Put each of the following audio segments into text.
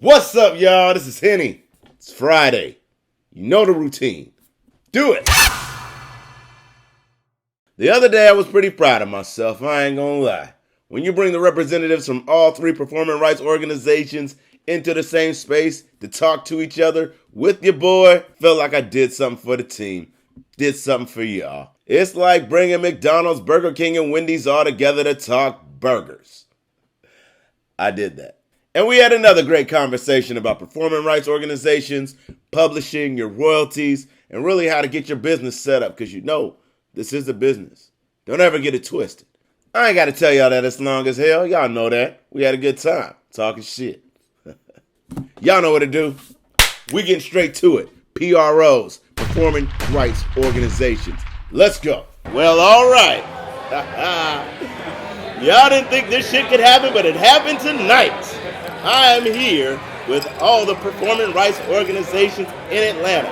What's up, y'all? This is Henny. It's Friday. You know the routine. Do it. The other day, I was pretty proud of myself. I ain't gonna lie. When you bring the representatives from all three performing rights organizations into the same space to talk to each other with your boy, felt like I did something for the team. Did something for y'all. It's like bringing McDonald's, Burger King, and Wendy's all together to talk burgers. I did that. And we had another great conversation about performing rights organizations, publishing, your royalties, and really how to get your business set up, because you know this is a business. Don't ever get it twisted. I ain't got to tell y'all that it's long as hell. Y'all know that. We had a good time talking shit. Y'all know what to do. We getting straight to it. PROs, Performing Rights Organizations. Let's go. Well, all right. Y'all didn't think this shit could happen, but it happened tonight. I am here with all the performing rights organizations in Atlanta.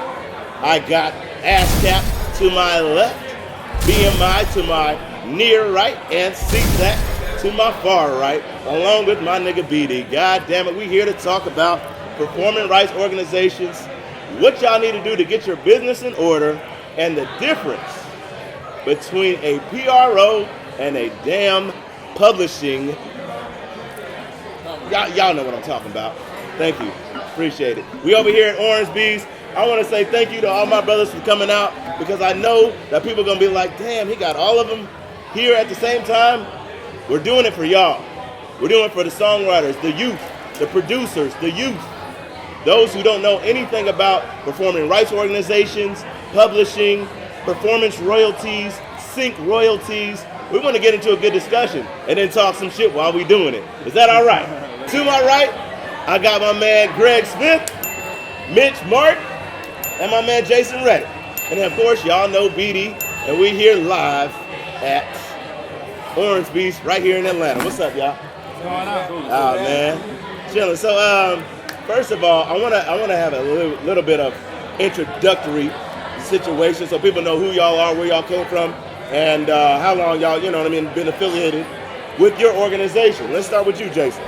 I got Ascap to my left, BMI to my near right, and Sesac to my far right, along with my nigga BD. God damn it, we here to talk about performing rights organizations, what y'all need to do to get your business in order, and the difference between a PRO and a damn publishing. Y'all know what I'm talking about. Thank you. Appreciate it. We over here at Orange. I want to say thank you to all my brothers for coming out, because I know that people are going to be like, damn, he got all of them here at the same time. We're doing it for y'all. We're doing it for the songwriters, the youth, the producers, the youth, those who don't know anything about performing rights organizations, publishing, performance royalties, sync royalties. We want to get into a good discussion and then talk some shit while we doing it. Is that all right? To my right, I got my man Greg Smith, Mitch Martin, and my man Jason Reddick. And then, of course, y'all know BD, and we here live at Orange Beach right here in Atlanta. What's up, y'all? What's going on? Oh, man. Chilling. So, first of all, I wanna have a little bit of introductory situation so people know who y'all are, where y'all came from, and how long y'all, been affiliated with your organization. Let's start with you, Jason.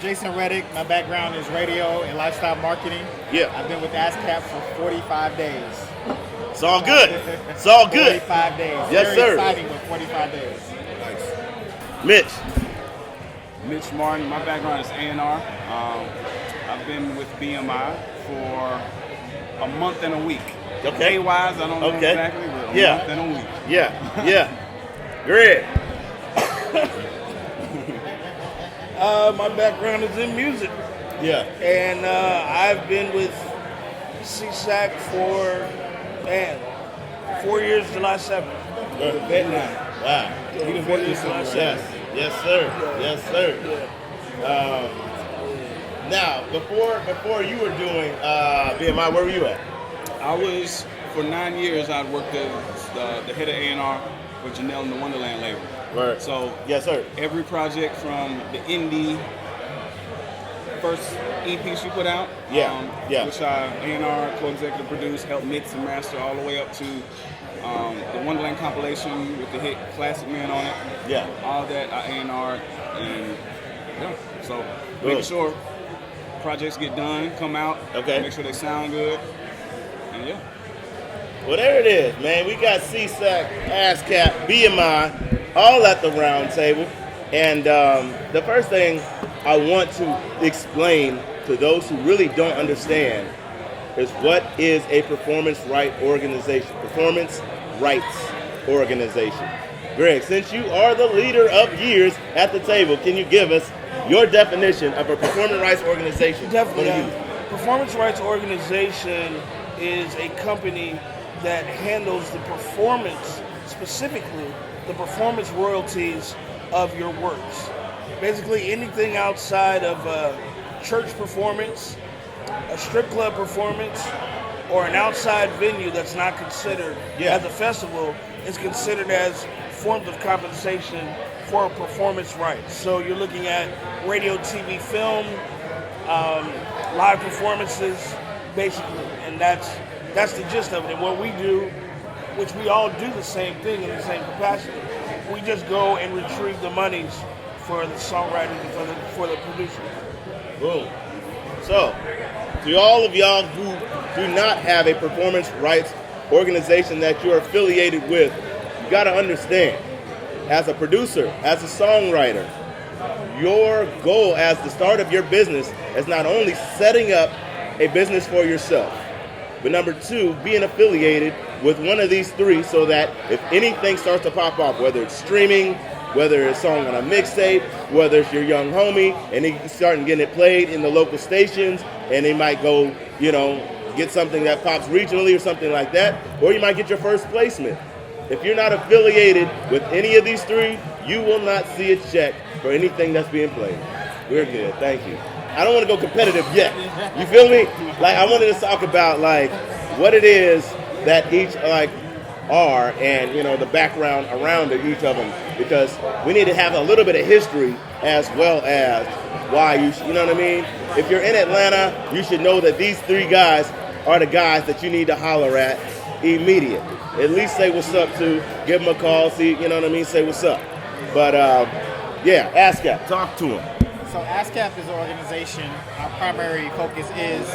Jason Reddick. My background is radio and lifestyle marketing. Yeah. I've been with Ascap for 45 days. It's all good. It's all good. 45 days. Yes, Very sir. exciting with 45 days. Nice. Mitch. Martin. My background is A&R. I've been with BMI for a month and a week. Okay. Day-wise, I don't know exactly, but a month and a week. Yeah. Greg. My background is in music, Yeah. and I've been with Sesac for 4 years, July 7th. Vet now. Wow. 4 years, July 7th. Yes, sir. Yes, sir. Now, before you were doing BMI, where were you at? I was, for 9 years, I worked as the head of A&R for Janelle and the Wonderland label. Right. So Yes, sir. every project from the indie first EP she put out, which I A&R co-executive produced, helped mix and master all the way up to the Wonderland compilation with the hit Classic Man on it. Yeah. All that I A&R, and so making sure projects get done, come out, Okay. make sure they sound good, and yeah. Well, there it is, man. We got Sesac, ASCAP, BMI, all at the round table. And the first thing I want to explain to those who really don't understand is what is a performance rights organization. Performance rights organization. Greg, since you are the leader of years at the table, can you give us your definition of a performance rights organization? Definitely. Performance Rights Organization is a company that handles the performance, specifically the performance royalties of your works. Basically anything outside of a church performance, a strip club performance, or an outside venue that's not considered as a festival is considered as forms of compensation for performance rights. So you're looking at radio, TV, film, live performances, basically, and that's the gist of it. And what we do, which we all do the same thing in the same capacity, we just go and retrieve the monies for the songwriters and for the producers. Boom. So, to all of y'all who do not have a performance rights organization that you're affiliated with, you got to understand, as a producer, as a songwriter, your goal as the start of your business is not only setting up a business for yourself, but number two, being affiliated with one of these three so that if anything starts to pop off, whether it's streaming, whether it's a song on a mixtape, whether it's your young homie, and he's starting getting it played in the local stations, and they might go, get something that pops regionally or something like that, or you might get your first placement. If you're not affiliated with any of these three, you will not see a check for anything that's being played. We're good, thank you. I don't want to go competitive yet. You feel me? Like, I wanted to talk about like what it is that each are, and the background around each of them, because we need to have a little bit of history as well as why you know what I mean? If you're in Atlanta, you should know that these three guys are the guys that you need to holler at immediately. At least say what's up to, give them a call, see, say what's up. But Ascap, talk to him. So Ascap is an organization. Our primary focus is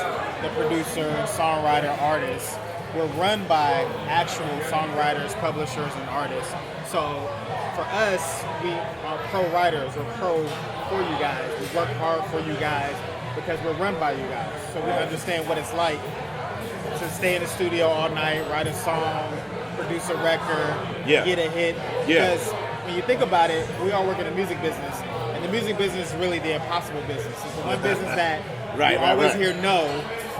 the producer, songwriter, artist. We're run by actual songwriters, publishers, and artists. So for us, we are pro writers. We're pro for you guys. We work hard for you guys because we're run by you guys. So we understand what it's like to stay in the studio all night, write a song, produce a record, get a hit. Because when you think about it, we all work in the music business. And the music business is really the impossible business. It's the one business that you always hear no,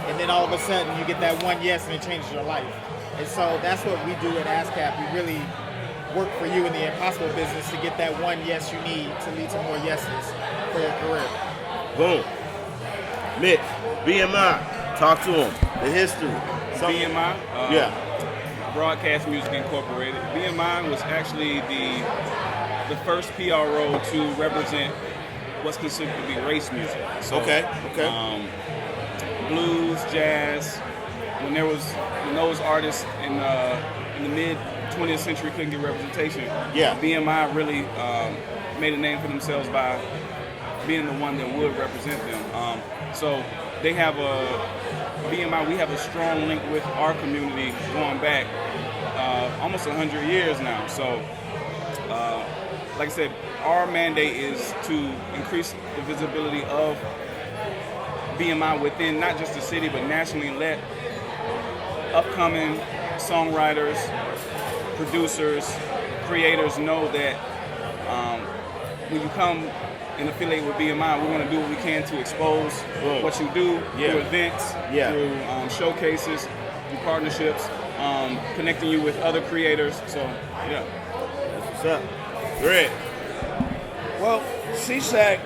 and then all of a sudden you get that one yes and it changes your life. And so that's what we do at Ascap. We really work for you in the impossible business to get that one yes you need to lead to more yeses for your career. Boom. Mitch, BMI, talk to him. The history. BMI? Broadcast Music Incorporated. BMI was actually the first PRO to represent what's considered to be race music. So, blues, jazz. When those artists in the mid 20th century couldn't get representation, BMI really made a name for themselves by being the one that would represent them. So they have BMI, we have a strong link with our community going back almost 100 years now. So, like I said, our mandate is to increase the visibility of BMI within not just the city, but nationally. Let upcoming songwriters, producers, creators know that when you come and affiliate with BMI, we want to do what we can to expose what you do through events, through showcases, through partnerships, connecting you with other creators. So, that's what's up. Great. Well, Sesac,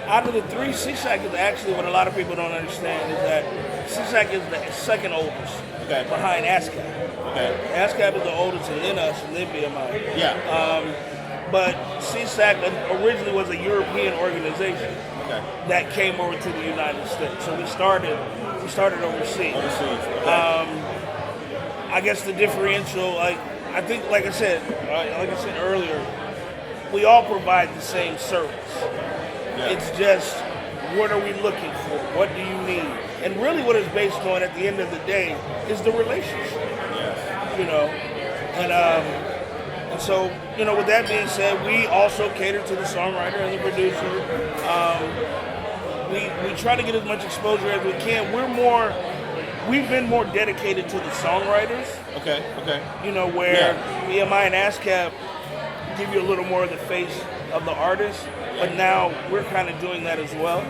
out of the three, Sesac is actually what a lot of people don't understand is that Sesac is the second oldest behind Ascap. Ascap is the oldest, and then us, and then BMI. But Sesac originally was a European organization that came over to the United States. So we started overseas. I guess the differential, I think, like I said earlier, we all provide the same service. It's just, what are we looking for? What do you need? And really what it's based on at the end of the day is the relationship. And so, with that being said, we also cater to the songwriter and the producer. We try to get as much exposure as we can. We've been more dedicated to the songwriters. Where BMI and Ascap give you a little more of the face of the artist, but now we're kind of doing that as well.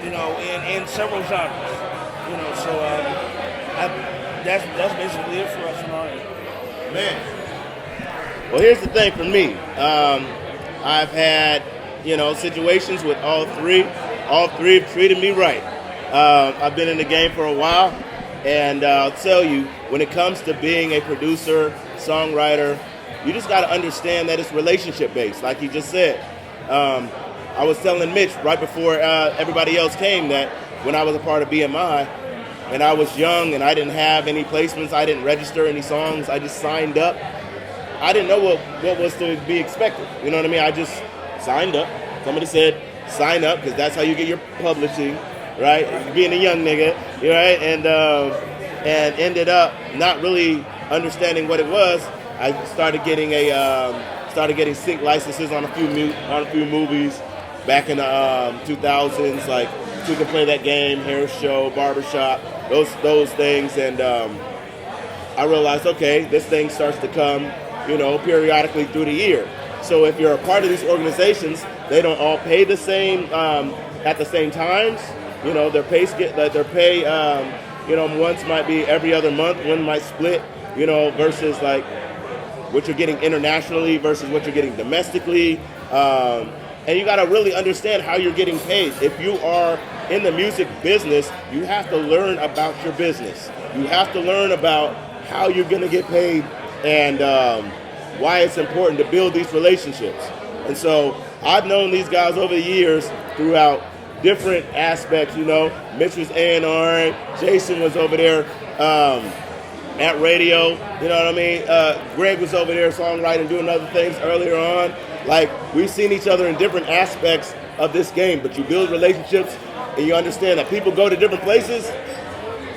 In several genres. So that's basically it for us on our end. Man. Well, here's the thing for me. I've had, situations with all three. All three have treated me right. I've been in the game for a while, and I'll tell you, when it comes to being a producer, songwriter, you just got to understand that it's relationship-based, like you just said. I was telling Mitch right before everybody else came that when I was a part of BMI, and I was young and I didn't have any placements, I didn't register any songs, I just signed up. I didn't know what was to be expected. You know what I mean? I just signed up. Somebody said, sign up because that's how you get your publishing, right? Being a young nigga, right? And ended up not really understanding what it was. I started getting sync licenses on a few movies back in the 2000s, like So We Can Play That Game, Hair Show, Barbershop, those things, and I realized, okay, this thing starts to come, periodically through the year. So if you're a part of these organizations, they don't all pay the same at the same times. Their pay once might be every other month, one might split, versus like what you're getting internationally versus what you're getting domestically. And you got to really understand how you're getting paid. If you are in the music business, you have to learn about your business. You have to learn about how you're going to get paid and why it's important to build these relationships. And so I've known these guys over the years throughout different aspects. Mitch was A&R, Jason was over there at radio, you know what I mean? Greg was over there songwriting, doing other things earlier on. Like, we've seen each other in different aspects of this game, but you build relationships and you understand that people go to different places,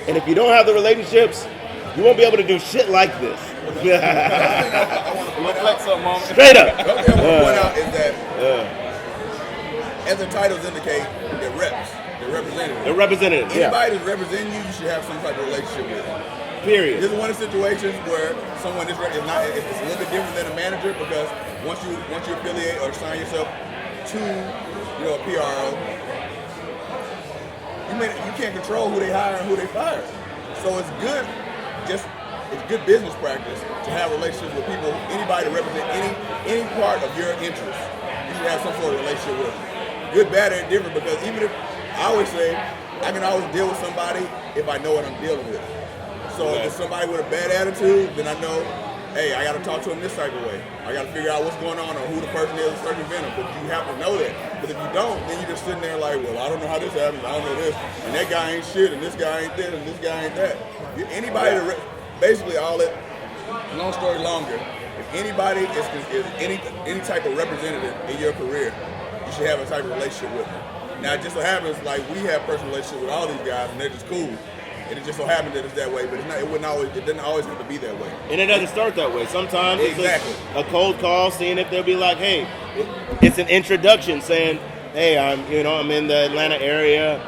and if you don't have the relationships, you won't be able to do shit like this. Straight up. The other thing I want to point out is that, as the titles indicate, they're reps. They're representatives. They're representatives, Anybody that's representing you, you should have some type of relationship with them. Period. This is one of the situations where someone is it's a little bit different than a manager, because once you affiliate or sign yourself to a PRO, you can't control who they hire and who they fire. So it's good business practice to have relationships with people, anybody to represent any part of your interest. You should have some sort of relationship with them. Good, bad, and different, because even if I always say I can always deal with somebody if I know what I'm dealing with. So if it's somebody with a bad attitude, then I know, hey, I got to talk to them this type of way. I got to figure out what's going on or who the person is to circumvent them. But you have to know that. But if you don't, then you're just sitting there like, well, I don't know how this happened. I don't know this. And that guy ain't shit, and this guy ain't this, and this guy ain't that. Anybody, basically all that, long story longer, if anybody is any type of representative in your career, you should have a type of relationship with them. Now, it just so happens, like, we have personal relationships with all these guys, and they're just cool. And it just so happens that it's that way, but it doesn't always have to be that way. And it doesn't start that way. Sometimes exactly. It's a cold call, seeing if they'll be like, hey, it's an introduction saying, hey, I'm in the Atlanta area.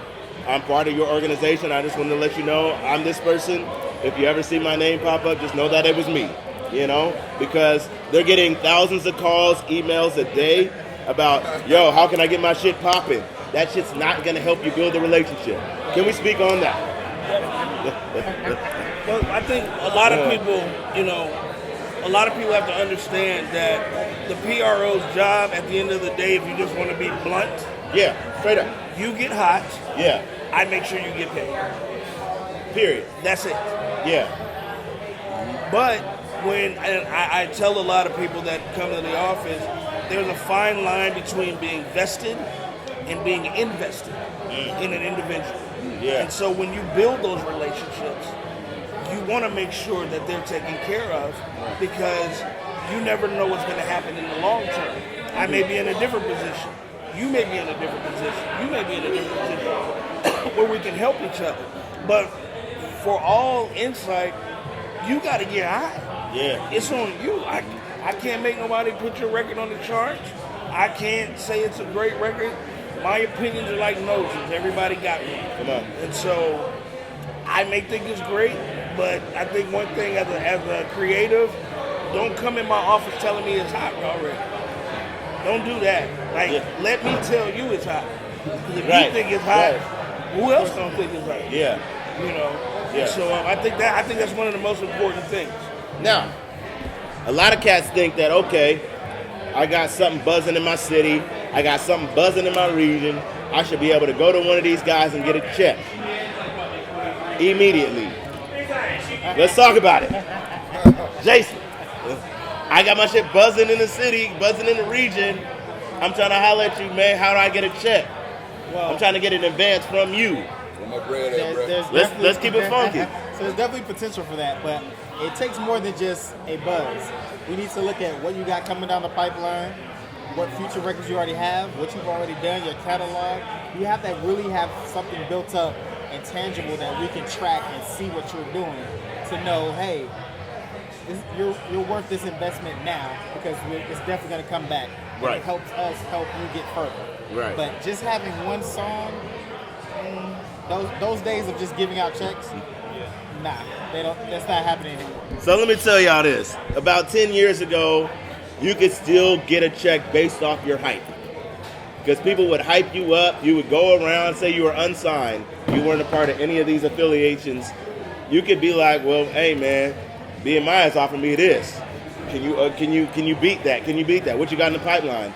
I'm part of your organization. I just want to let you know I'm this person. If you ever see my name pop up, just know that it was me, because they're getting thousands of calls, emails a day about, yo, how can I get my shit popping? That shit's not going to help you build a relationship. Can we speak on that? Well, I think a lot of people have to understand that the PRO's job at the end of the day, if you just want to be blunt, yeah, straight up, you get hot. Yeah, I make sure you get paid. Period. That's it. Yeah. But I tell a lot of people that come to the office, there's a fine line between being vested and being invested in an individual. Yeah. And so when you build those relationships, you want to make sure that they're taken care of, because you never know what's going to happen in the long term. I may be in a different position. You may be in a different position. You may be in a different position where we can help each other. But for all insight, you got to get high. Yeah. It's on you. I can't make nobody put your record on the charts. I can't say it's a great record. My opinions are like noses. Everybody got one. Come on. And so I may think it's great, but I think one thing as a creative, don't come in my office telling me it's hot already. Don't do that. Let me tell you it's hot. Because if you think it's hot, who else don't think it's hot? Yeah. Yeah. So I think that's one of the most important things. Now, a lot of cats think that, okay, I got something buzzing in my city, I got something buzzing in my region, I should be able to go to one of these guys and get a check immediately. Let's talk about it. Jason, I got my shit buzzing in the city, buzzing in the region. I'm trying to holler at you, man. How do I get a check? Well, I'm trying to get an advance from you. Let's keep it funky. So there's definitely potential for that, but it takes more than just a buzz. We need to look at what you got coming down the pipeline, what future records you already have, what you've already done, your catalog. You have to really have something built up and tangible that we can track and see what you're doing to know, hey, you're worth this investment now because it's definitely going to come back. Right. It helps us help you get further. Right. But just having one song, those days of just giving out checks, nah, that's not happening anymore. So let me tell y'all this. About 10 years ago, you could still get a check based off your hype. Because people would hype you up. You would go around, say you were unsigned. You weren't a part of any of these affiliations. You could be like, well, hey, man, BMI is offering me this. Can you beat that? Can you beat that? What you got in the pipeline?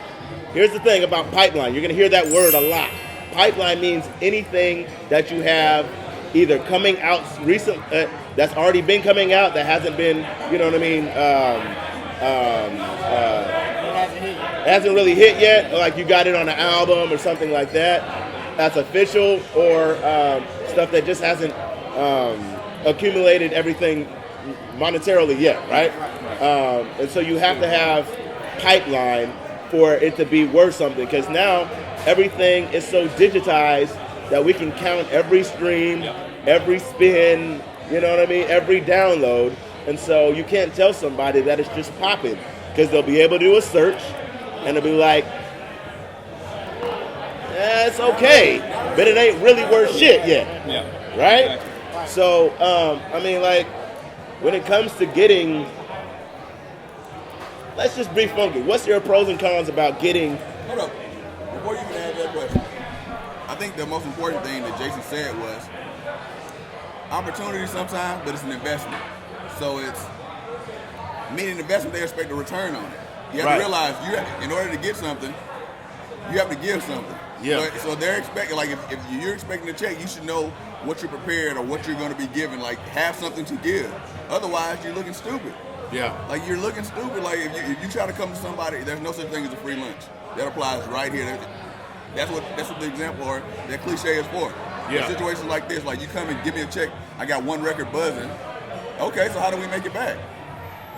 Here's the thing about pipeline. You're going to hear that word a lot. Pipeline means anything that you have either coming out recent, that's already been coming out, that hasn't been, you know what I mean, hasn't really hit yet, like you got it on an album or something like that. That's official, or stuff that just hasn't accumulated everything monetarily yet, right? And so you have to have pipeline for it to be worth something, because now everything is so digitized that we can count every stream, every spin, you know what I mean, every download. And so you can't tell somebody that it's just popping, because they'll be able to do a search and they'll be like, it's okay, but it ain't really worth shit yet, right? So, I mean, like, when it comes to getting, let's just be funky. What's your pros and cons about getting? Hold up. Before you can add that question, I think the most important thing that Jason said was opportunity sometimes, but it's an investment. So it's meaning investment, they expect a return on it. You have to realize in order to get something, you have to give something. Yeah. So they're expecting, like, if you're expecting a check, you should know what you're prepared or what you're going to be given. Like, have something to give. Otherwise, you're looking stupid. Yeah. Like, you're looking stupid. Like, if you try to come to somebody, there's no such thing as a free lunch. That applies right here. That's what the example or that cliche is for. Yeah. In situations like this, like, you come and give me a check, I got one record buzzing. Okay, so how do we make it back?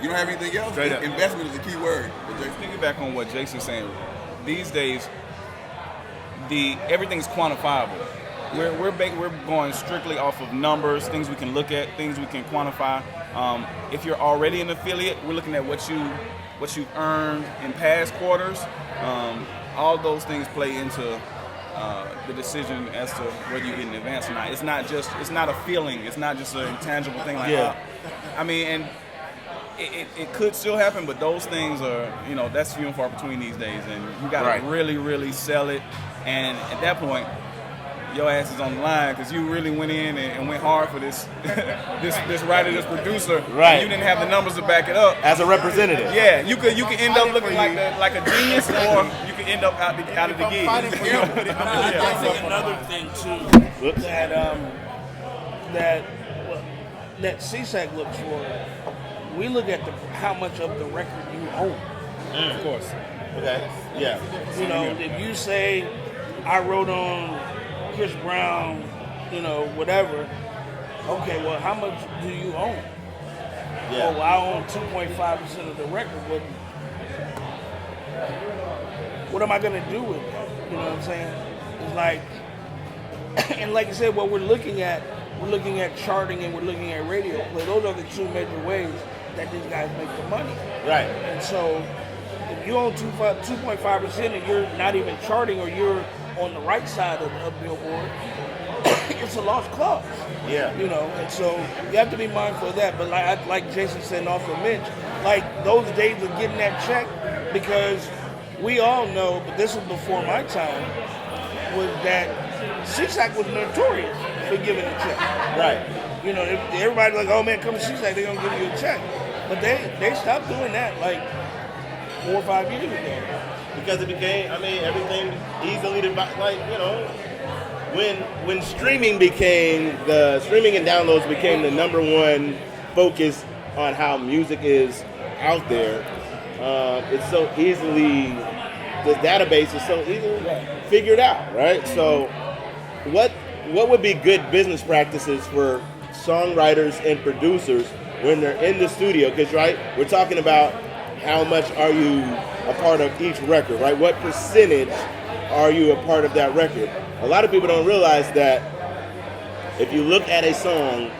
You don't have anything else? Straight up. Investment is the key word. Piggyback on what Jason's saying, these days, everything's quantifiable. We're going strictly off of numbers, things we can look at, things we can quantify. If you're already an affiliate, we're looking at what you've earned in past quarters. All those things play into the decision as to whether you get an advance or not. It's not a feeling. It's not just an intangible thing like that. I mean, and it could still happen, but those things are, that's few and far between these days, and you got to really, really sell it. And at that point, your ass is on the line because you really went in and went hard for this this writer, this producer. Right. You didn't have the numbers to back it up. As a representative. Yeah, you could end up looking like a genius, or you could end up out of the gig. I think another thing too that Sesac looks for. We look at how much of the record you own. Of course. Okay. Yeah. If you say I wrote on Chris Brown, whatever. Okay, well, how much do you own? Yeah. Oh, well, I own 2.5% of the record. What am I gonna do with it? You know what I'm saying? It's like, and like I said, what we're looking at charting and we're looking at radio play. Those are the two major ways that these guys make the money. Right. And so, if you own 2.5% and you're not even charting, or you're on the right side of Billboard, it's a lost cause. Yeah. And so you have to be mindful of that. But like Jason said, and also Mitch, like those days of getting that check, because we all know, but this was before my time, was that Sesac was notorious for giving a check. Right. Everybody's like, oh man, come to Sesac, they're gonna give you a check. But they stopped doing that like 4 or 5 years ago. Because it became, everything easily when streaming and downloads became the number one focus on how music is out there, it's so easily, the database is so easily figured out, right? So what would be good business practices for songwriters and producers when they're in the studio? Because, we're talking about how much are you a part of each record, right? What percentage are you a part of that record? A lot of people don't realize that if you look at a song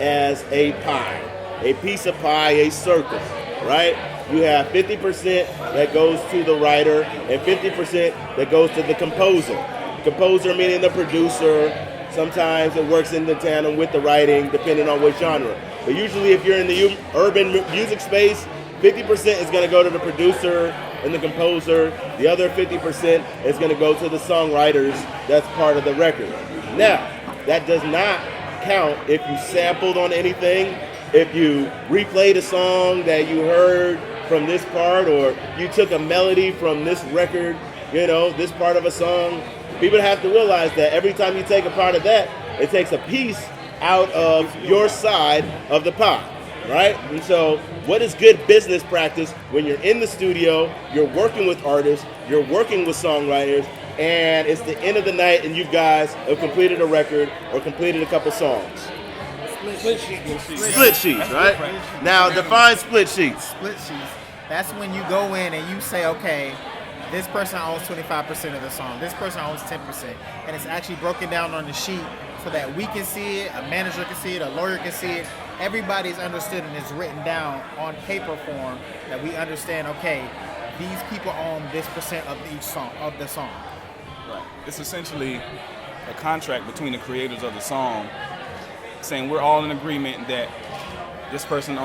as a pie, a piece of pie, a circle, right? You have 50% that goes to the writer and 50% that goes to the composer. Composer meaning the producer. Sometimes it works in the tandem with the writing, depending on what genre. But usually if you're in the urban music space, 50% is going to go to the producer and the composer. The other 50% is going to go to the songwriters that's part of the record. Now, that does not count if you sampled on anything, if you replayed a song that you heard from this part, or you took a melody from this record, this part of a song. People have to realize that every time you take a part of that, it takes a piece out of your side of the pie, right? And so what is good business practice when you're in the studio, you're working with artists, you're working with songwriters, and it's the end of the night and you guys have completed a record or completed a couple songs? Split sheets, right? Now define split sheets. Split sheets. That's when you go in and you say, okay, this person owns 25% of the song, this person owns 10%, and it's actually broken down on the sheet so that we can see it, a manager can see it, a lawyer can see it. Everybody's understood and it's written down on paper form that we understand, okay, these people own this percent of each song, of the song. Right. It's essentially a contract between the creators of the song saying we're all in agreement that this person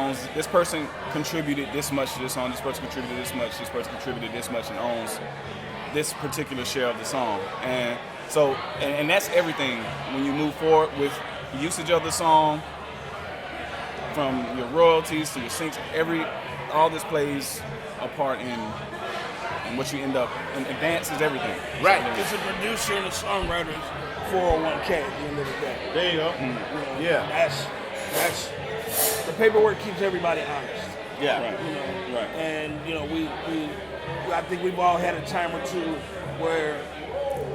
contributed this much to this song, this person contributed this much, this person contributed this much, and owns this particular share of the song. And so, and that's everything when you move forward with the usage of the song, from your royalties to your syncs, all this plays a part in what you end up, and advances everything. Right. It's a producer and a songwriter's 401k at the end of the day. There you go. Yeah. That's the paperwork keeps everybody honest. Yeah. Right. Right. And we I think we've all had a time or two where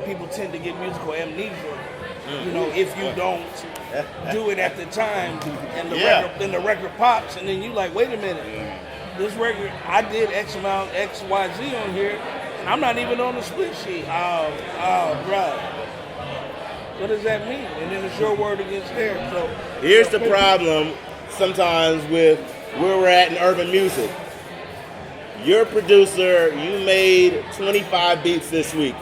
people tend to get musical amnesia. If you don't do it at the time, and the record pops, and then you like, wait a minute, this record I did X amount XYZ on here, and I'm not even on the split sheet. Oh, bro. What does that mean? And then it's your word against theirs. So here's the problem sometimes with where we're at in urban music. You're a producer, you made 25 beats this week.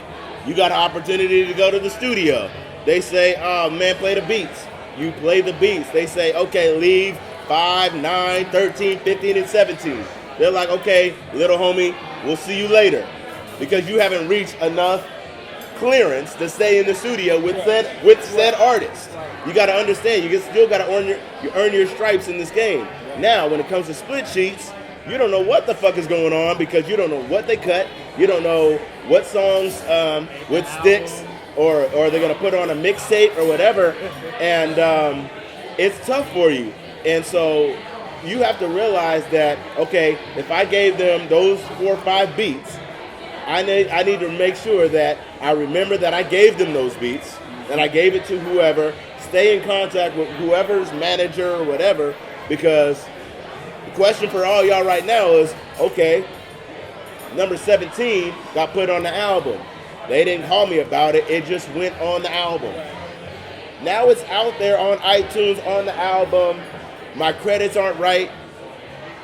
You got an opportunity to go to the studio. They say, oh man, play the beats. You play the beats. They say, okay, leave 5, 9, 13, 15, and 17. They're like, okay, little homie, we'll see you later. Because you haven't reached enough clearance to stay in the studio with said artist. You got to understand, you still got to earn your stripes in this game. Now, when it comes to split sheets, you don't know what the fuck is going on because you don't know what they cut. You don't know what songs with sticks or they're going to put on a mixtape or whatever. And it's tough for you. And so you have to realize that, okay, if I gave them those 4 or 5 beats, I need to make sure that I remember that I gave them those beats and I gave it to whoever. Stay in contact with whoever's manager or whatever, because the question for all y'all right now is, okay, number 17 got put on the album. They didn't call me about it. It just went on the album. Now it's out there on iTunes on the album. My credits aren't right.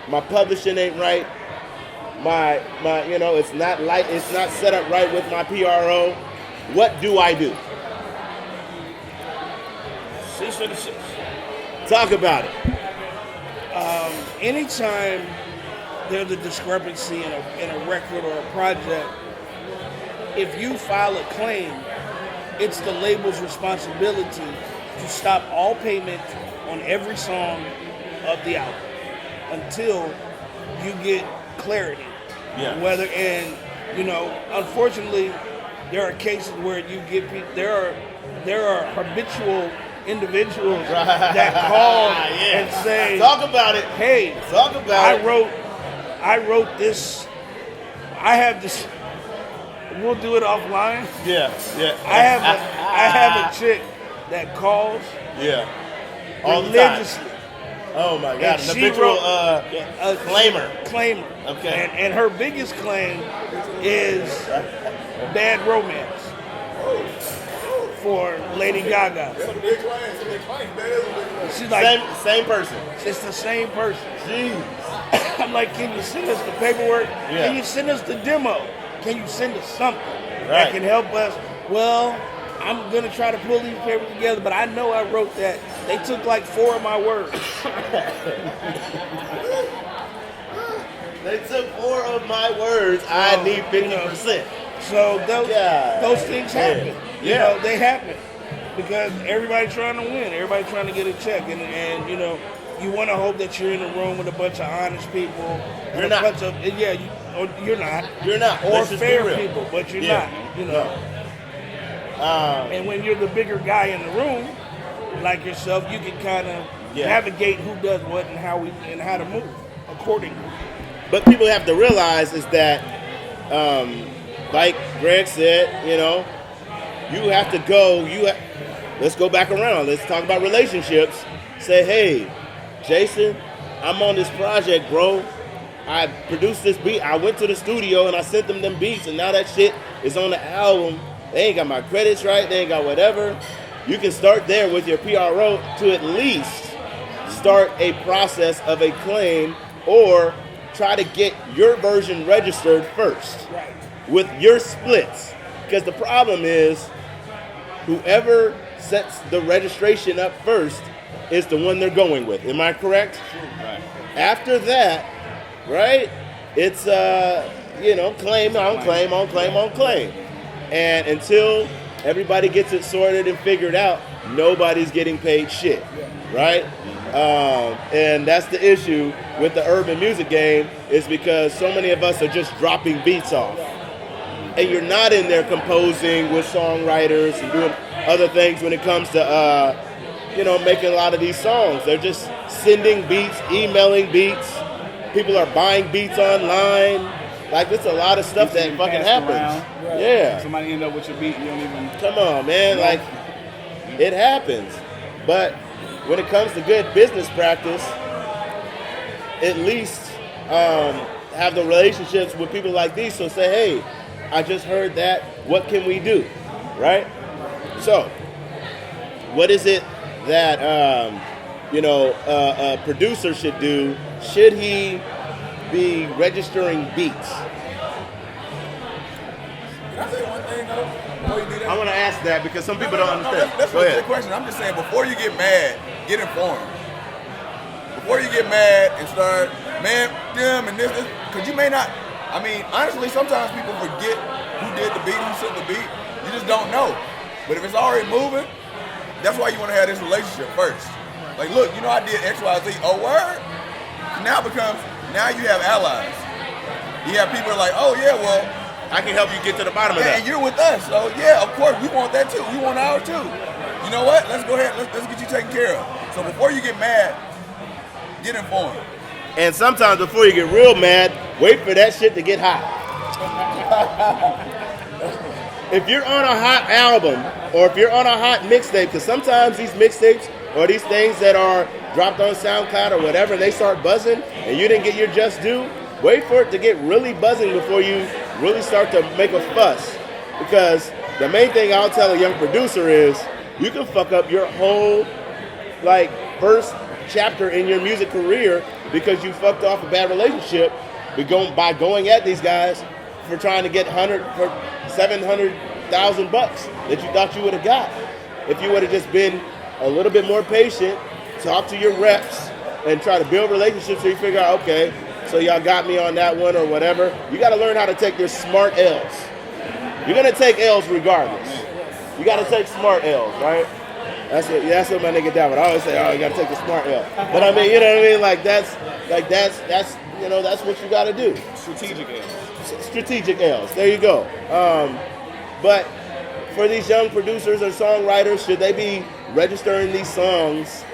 My publishing ain't right. My it's not set up right with my PRO. What do I do? 636. Talk about it. Anytime there's a discrepancy in a record or a project, if you file a claim, it's the label's responsibility to stop all payment on every song of the album until you get clarity. Yeah. Unfortunately, there are cases where you get people. There are habitual individuals that call and say, "Talk about it." Hey, talk about it. I wrote this. I have this. We'll do it offline. Yeah. I have a chick that calls. Yeah. All religiously. Oh my God, And an she habitual wrote claimer. Claimer. Okay. And her biggest claim is Bad Romance for Lady Gaga. That's a big claim. It's a big claim. That is a big claim. She's like, Same person. it's the same person. Jeez. I'm like, can you send us the paperwork? Yeah. Can you send us the demo? Can you send us something Right. that can help us? Well, I'm going to try to pull these papers together, but I know I wrote that. They took like 4 of my words. They took 4 of my words. I need 50%. So those things happen. Yeah. You know, they happen because everybody's trying to win. Everybody's trying to get a check, and you know, you want to hope that you're in a room with a bunch of honest people. And You're a not. bunch of you're not. You're not. Or Let's just be fair real. people, but you're Yeah. not. You know. And when you're the bigger guy in the room, like yourself, you can kind of navigate who does what and how to move accordingly. But people have to realize is that, like Greg said, you know, you have to go. Let's go back around. Let's talk about relationships. Say, hey, Jason, I'm on this project, bro. I produced this beat. I went to the studio and I sent them beats, and now that shit is on the album. They ain't got my credits right. They ain't got whatever. You can start there with your PRO to at least start a process of a claim or try to get your version registered first with your splits. Because the problem is whoever sets the registration up first is the one they're going with. Am I correct? Right. After that, right, it's, claim on claim on claim on claim. And until everybody gets it sorted and figured out, nobody's getting paid shit, right? And that's the issue with the urban music game is because so many of us are just dropping beats off. And you're not in there composing with songwriters and doing other things when it comes to, making a lot of these songs. They're just sending beats, emailing beats. People are buying beats online. Like, there's a lot of stuff that fucking happens. Yeah. Somebody end up with your beat and you don't even... Come on, man. Like, it happens. But when it comes to good business practice, at least have the relationships with people like these. So say, hey, I just heard that. What can we do? Right? So, what is it that, a producer should do? Should he be registering beats? Can I say one thing though? Before you do that? I want to ask that because some people don't understand. That's Go a ahead. good question. I'm just saying, before you get mad, get informed. Before you get mad and start, man, them and this, because you may not. I mean, honestly, sometimes people forget who did the beat, who sent the beat. You just don't know. But if it's already moving, that's why you want to have this relationship first. Like, look, I did X, Y, Z. Oh, word? Now you have allies. You have people that are like, oh, yeah, well, I can help you get to the bottom of yeah, that. and you're with us. So, yeah, of course, we want that too. We want ours too. You know what? Let's go ahead. Let's get you taken care of. So before you get mad, get informed. And sometimes before you get real mad, wait for that shit to get hot. If you're on a hot album or if you're on a hot mixtape, because sometimes these mixtapes or these things that are dropped on SoundCloud or whatever, they start buzzing and you didn't get your just due, wait for it to get really buzzing before you really start to make a fuss. Because the main thing I'll tell a young producer is you can fuck up your whole first chapter in your music career because you fucked off a bad relationship by going at these guys for trying to get $700,000 that you thought you would have got. If you would have just been a little bit more patient, talk to your reps, and try to build relationships so you figure out, okay, so y'all got me on that one or whatever. You got to learn how to take your smart L's. You're going to take L's regardless. You got to take smart L's, right? That's what my nigga down. But I always say, you got to take the smart L. But I mean, you know what I mean? That's what you got to do. Strategic L's. Strategic L's. There you go. But for these young producers or songwriters, should they be registering these songs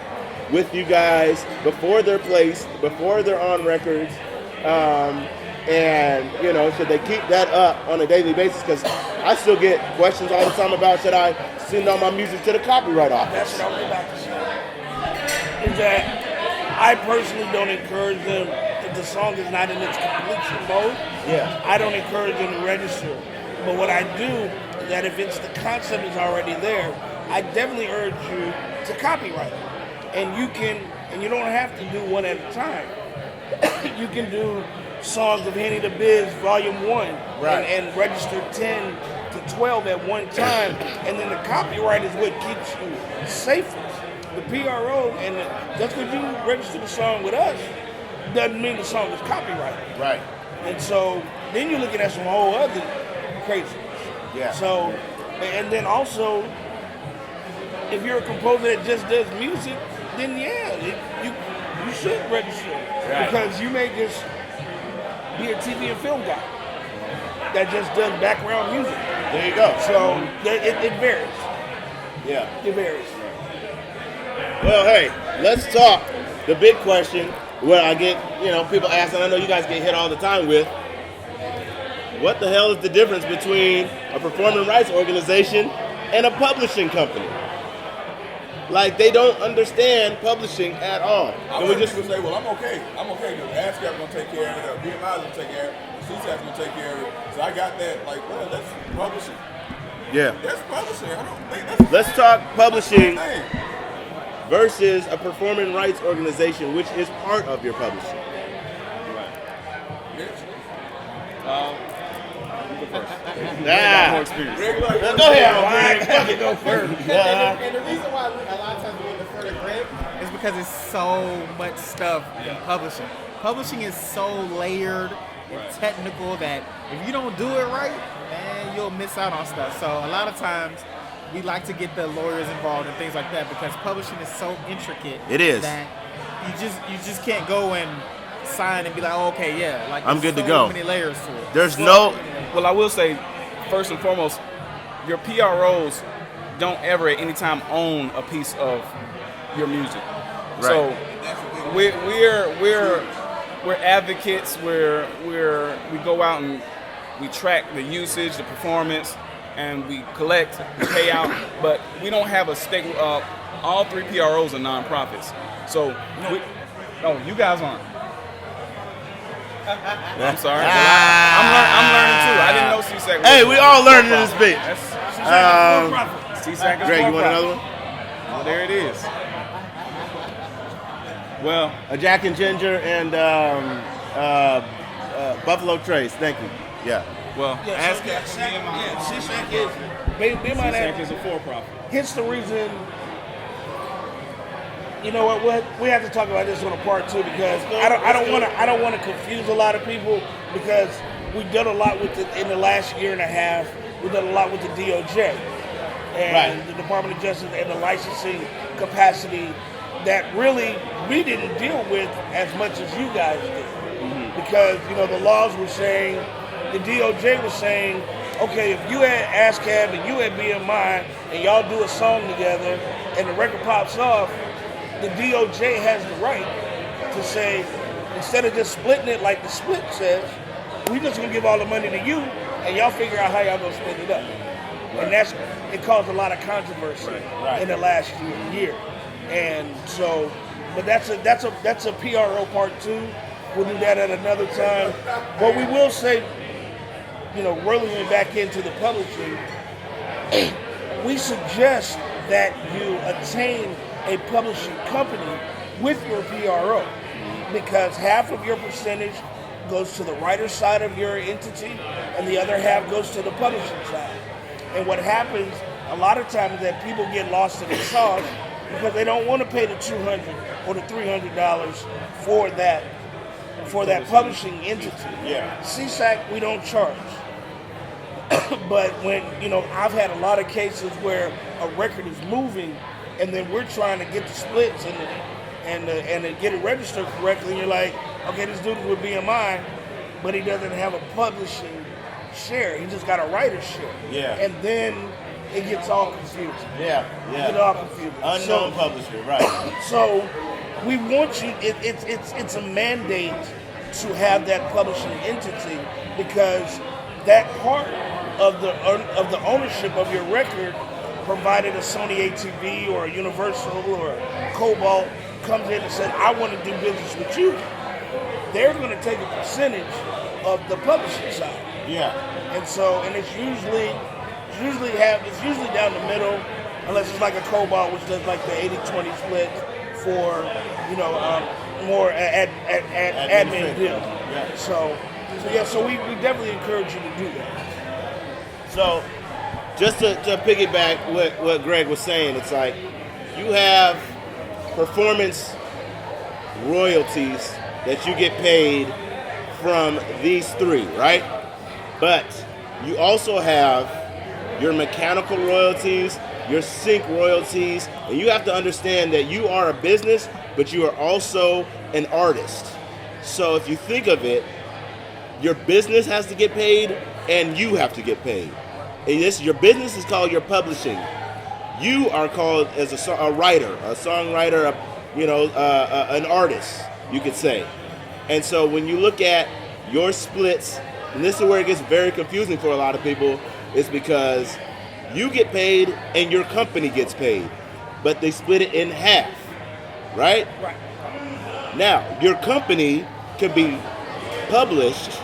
with you guys before they're placed, before they're on records? And, should they keep that up on a daily basis? Because I still get questions all the time about should I send all my music to the copyright office? That's what I was about to say. Is that I personally don't encourage them if the song is not in its completion mode. Yeah. I don't encourage them to register. But what I do is that if it's the concept is already there, I definitely urge you to copyright it. And you don't have to do one at a time. You can do Songs of Henny the Biz Volume 1 and register 10 to 12 at one time, and then the copyright is what keeps you safest. The PRO, and just because you register the song with us, doesn't mean the song is copyrighted. Right. And so then you're looking at some whole other craziness. Yeah. So, and then also, if you're a composer that just does music, then you should register. Right. Because you may just be a TV and film guy that just does background music. There you go. So it varies. Yeah. It varies. Well, hey, let's talk. The big question, where I get, people ask, and I know you guys get hit all the time with, what the hell is the difference between a performing rights organization and a publishing company? Like, they don't understand publishing at all. I heard people say, well, I'm okay. Because Ascap going to take care of it, BMI is going to take care of it, Sesac going to take care of it. So I got that. Like, well, that's publishing. Yeah. That's publishing. I don't think that's... Let's talk publishing thing. versus a performing rights organization, which is part of your publishing. Mitch? More experience. Go ahead, Mike. Go first. And the reason why a lot of times we defer to Greg is because it's so much stuff in publishing. Publishing is so layered and technical that if you don't do it right, man, you'll miss out on stuff. So a lot of times we like to get the lawyers involved and things like that because publishing is so intricate. It is. That you just can't go and sign and be like, oh, okay, yeah, like I'm good to so go. many layers to it. Well, I will say, first and foremost, your PROs don't ever at any time own a piece of your music. Right. So we're advocates. We go out and we track the usage, the performance, and we collect, we pay out. But we don't have a stake. All three PROs are nonprofits. So you guys aren't. I'm sorry. I'm learning too. I didn't know Sesac. Hey, we all learning in this bitch. Sesac is Greg, you want for-profit. another one? Well, there it is. Well, A Jack and Ginger and Buffalo Trace. Thank you. Yeah. well, ask Sesac is Sesac is a for-profit. Here's the reason. You know what? We have to talk about this on a part two because I don't want to confuse a lot of people because we've done a lot with it in the last year and a half. We've done a lot with the DOJ and the Department of Justice and the licensing capacity that really we didn't deal with as much as you guys did because the laws were saying, the DOJ was saying, okay, if you had Ascap and you had BMI and y'all do a song together and the record pops off, the DOJ has the right to say, instead of just splitting it like the split says, we just gonna give all the money to you, and y'all figure out how y'all gonna split it up. And it caused a lot of controversy in the last year. And so, but that's a PRO part two. We'll do that at another time. But we will say, rolling back into the publishing, we suggest that you attain a publishing company with your PRO because half of your percentage goes to the writer side of your entity and the other half goes to the publishing side. And what happens a lot of times is that people get lost in the sauce because they don't want to pay the $200 or the $300 for that publishing entity. Yeah. Sesac, we don't charge. But when, I've had a lot of cases where a record is moving and then we're trying to get the splits and get it registered correctly. And you're like, okay, this dude is with BMI, but he doesn't have a publishing share. He just got a writer's share. Yeah. And then it gets all confusing. Yeah. It gets all confusing. Unknown publisher, right. So we want you. It's a mandate to have that publishing entity because that part of the ownership of your record, provided a Sony ATV or a Universal or a Cobalt comes in and says, I want to do business with you, they're going to take a percentage of the publishing side. Yeah. And so, and it's usually down the middle, unless it's like a Cobalt, which does like the 80-20 split for, more admin deal. Yeah. So we definitely encourage you to do that. So, just to piggyback what Greg was saying, it's like you have performance royalties that you get paid from these three, right? But you also have your mechanical royalties, your sync royalties, and you have to understand that you are a business, but you are also an artist. So if you think of it, your business has to get paid, and you have to get paid. And your business is called your publishing. You are called as a writer, a songwriter, an artist, you could say. And so when you look at your splits, and this is where it gets very confusing for a lot of people, is because you get paid and your company gets paid, but they split it in half, right? Right. Now, your company can be published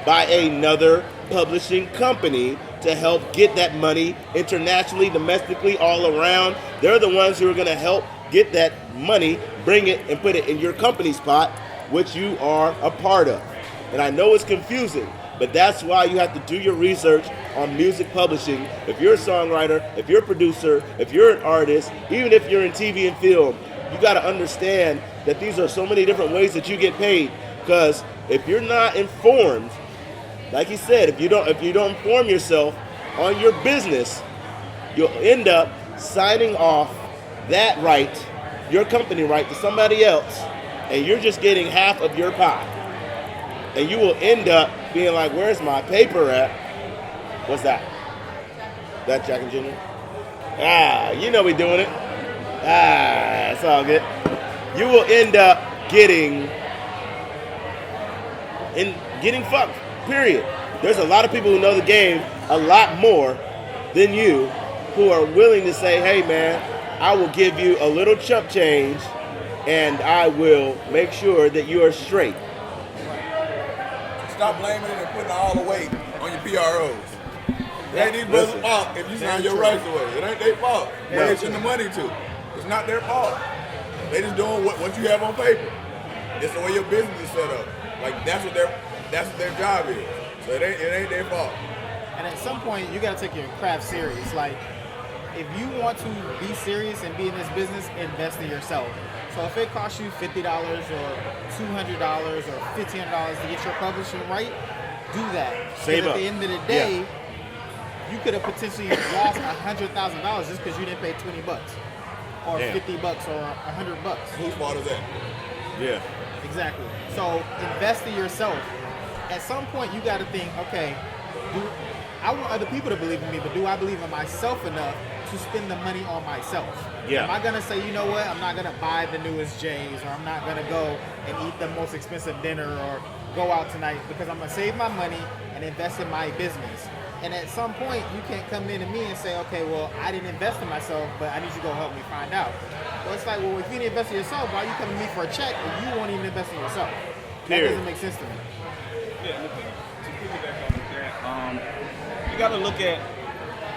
by another publishing company to help get that money internationally, domestically, all around. They're the ones who are going to help get that money, bring it, and put it in your company's pot, which you are a part of. And I know it's confusing, but that's why you have to do your research on music publishing. If you're a songwriter, if you're a producer, if you're an artist, even if you're in TV and film, you got to understand that these are so many different ways that you get paid. Because if you're not informed, like he said, if you don't inform yourself on your business, you'll end up signing off that right, your company right, to somebody else, and you're just getting half of your pie. And you will end up being like, where's my paper at? What's that? That Jack and Junior? We doing it. It's all good. You will end up getting fucked, period. There's a lot of people who know the game a lot more than you who are willing to say, hey man, I will give you a little chump change and I will make sure that you are straight. Stop blaming it and putting all the weight on your PROs. It ain't these brothers' fault if you sign your rights away. It ain't their fault. Where they send the money to. It's not their fault. They just doing what you have on paper. It's the way your business is set up. Like that's what their job is. So it ain't their fault. And at some point, you got to take your craft serious. Like, if you want to be serious and be in this business, invest in yourself. So if it costs you $50 or $200 or $1,500 to get your publishing right, do that. Save up. At the end of the day, you could have potentially lost $100,000 just because you didn't pay $20 or $50 or $100. Whose fault is that? Yeah. Exactly. So invest in yourself. At some point, you got to think, okay, I want other people to believe in me, but do I believe in myself enough to spend the money on myself? Yeah. Am I going to say, you know what, I'm not going to buy the newest J's, or I'm not going to go and eat the most expensive dinner or go out tonight, because I'm going to save my money and invest in my business. And at some point, you can't come in to me and say, okay, well, I didn't invest in myself, but I need you to go help me find out. Well, it's like, well, if you didn't invest in yourself, why are you coming to me for a check if you won't even invest in yourself? That doesn't make sense to me. Yeah, to piggyback on that, you got to look at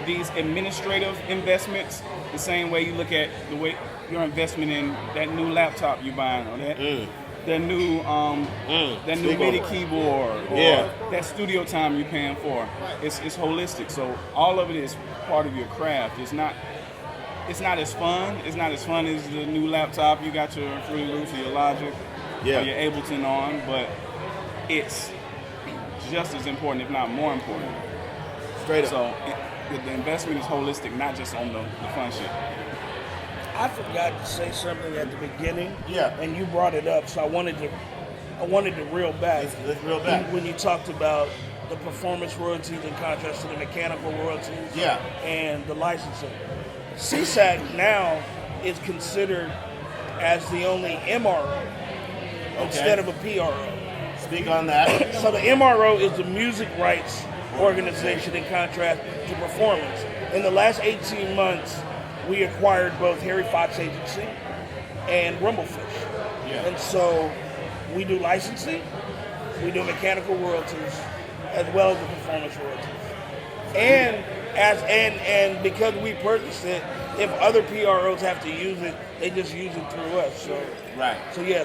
these administrative investments the same way you look at the way your investment in that new laptop you're buying, or that new MIDI keyboard, or that studio time you're paying for. It's holistic. So all of it is part of your craft. It's not as fun. It's not as fun as the new laptop you got your Fruity Loops or your Logic or your Ableton on, but it's just as important, if not more important. Straight up. So the investment is holistic, not just on the fun shit. I forgot to say something at the beginning. Yeah. And you brought it up, so I wanted to reel back. Let's reel back. When you talked about the performance royalties in contrast to the mechanical royalties. Yeah. And the licensing. Sesac now is considered as the only MRO instead of a PRO. Speak on that. So the MRO is the Music Rights Organization in contrast to performance. In the last 18 months, we acquired both Harry Fox Agency and Rumblefish. Yeah. And so we do licensing, we do mechanical royalties, as well as the performance royalties. And because we purchased it, if other PROs have to use it, they just use it through us. So Right.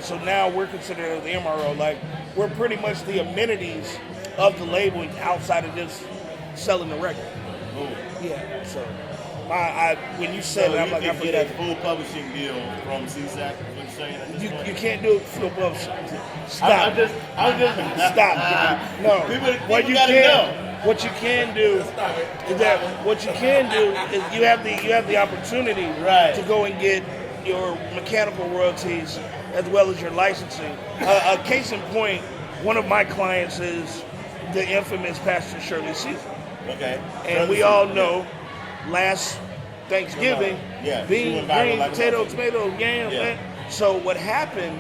So now we're considered as the MRO. Like, we're pretty much the amenities of the label outside of just selling the record. Ooh. Yeah. So when you said it, I'm like, I can get forgot. a full publishing deal from Sesac. What you're saying at this You point? can't do it full publishing. Stop. I'm just Stop. No. People What you gotta can know. what you can do is that what you can do is you have the opportunity Right. to go and get your mechanical royalties as well as your licensing. A case in point, one of my clients is the infamous Pastor Shirley Caesar. Okay. And we all know last Thanksgiving, Yeah, she beans, went viral greens, like a potatoes, motherfucker. tomatoes, yams. Yeah. Man. So what happened,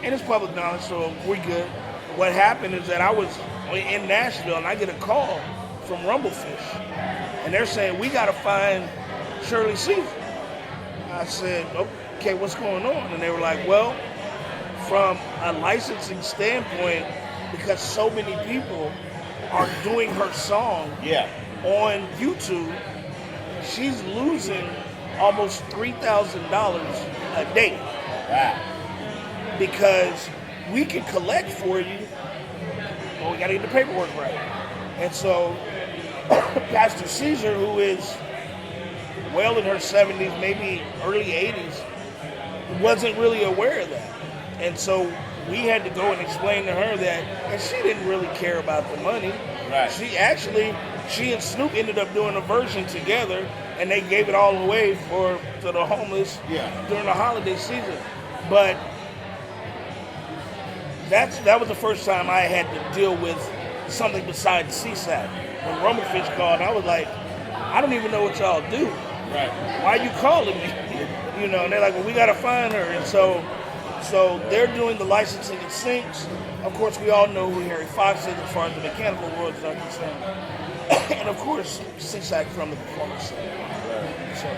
and it's public knowledge, so we're good. What happened is that I was in Nashville and I get a call from Rumblefish. And they're saying, we got to find Shirley Caesar. I said, okay, what's going on? And they were like, well, from a licensing standpoint, because so many people are doing her song Yeah. on YouTube, she's losing almost $3,000 a day Wow. because we can collect for you, but we got to get the paperwork right. And so Pastor Caesar, who is well in her 70s, maybe early 80s, wasn't really aware of that. And so we had to go and explain to her that, and she didn't really care about the money. Right. She and Snoop ended up doing a version together, and they gave it all away to the homeless during the holiday season. But that was the first time I had to deal with something besides Sesac. When Rumblefish called, I was like, I don't even know what y'all do. Right. Why are you calling me? And they're like, well, we got to find her. And so they're doing the licensing and syncs. Of course, we all know who Harry Fox is as far as the mechanical royalties are concerned. And of course, Sesac from the performance side. So,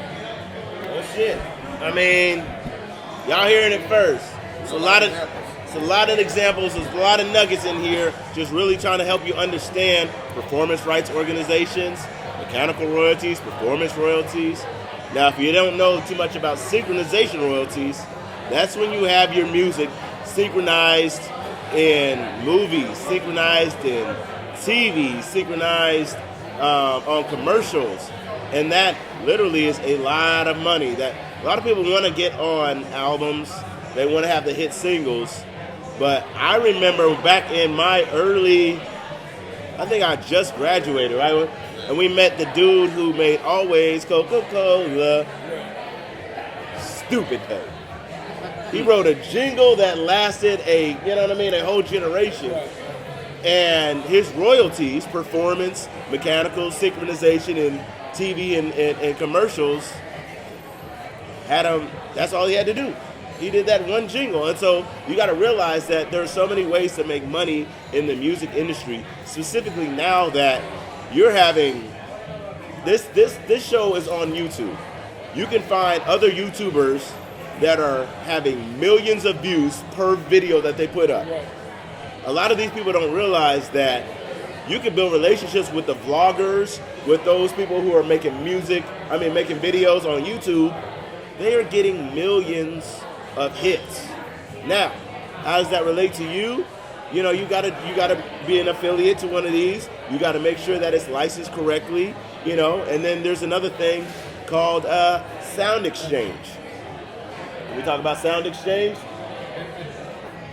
Well, shit. I mean, y'all hearing it first. It's a lot of examples. There's a lot of nuggets in here. Just really trying to help you understand performance rights organizations, mechanical royalties, performance royalties. Now, if you don't know too much about synchronization royalties, that's when you have your music synchronized in movies, synchronized in TV, synchronized on commercials. And that literally is a lot of money. That a lot of people want to get on albums. They want to have the hit singles. But I remember back in my I think I just graduated, right? And we met the dude who made Always Coca-Cola. Stupid thing. He wrote a jingle that lasted a whole generation. And his royalties, performance, mechanical, synchronization, and TV and commercials, that's all he had to do. He did that one jingle. And so you got to realize that there are so many ways to make money in the music industry, specifically now that you're having this show is on YouTube. You can find other YouTubers that are having millions of views per video that they put up. A lot of these people don't realize that you can build relationships with the vloggers, with those people who are making videos on YouTube. They are getting millions of hits. Now, how does that relate to you? You gotta be an affiliate to one of these. You gotta make sure that it's licensed correctly, and then there's another thing called Sound Exchange. Can we talk about Sound Exchange?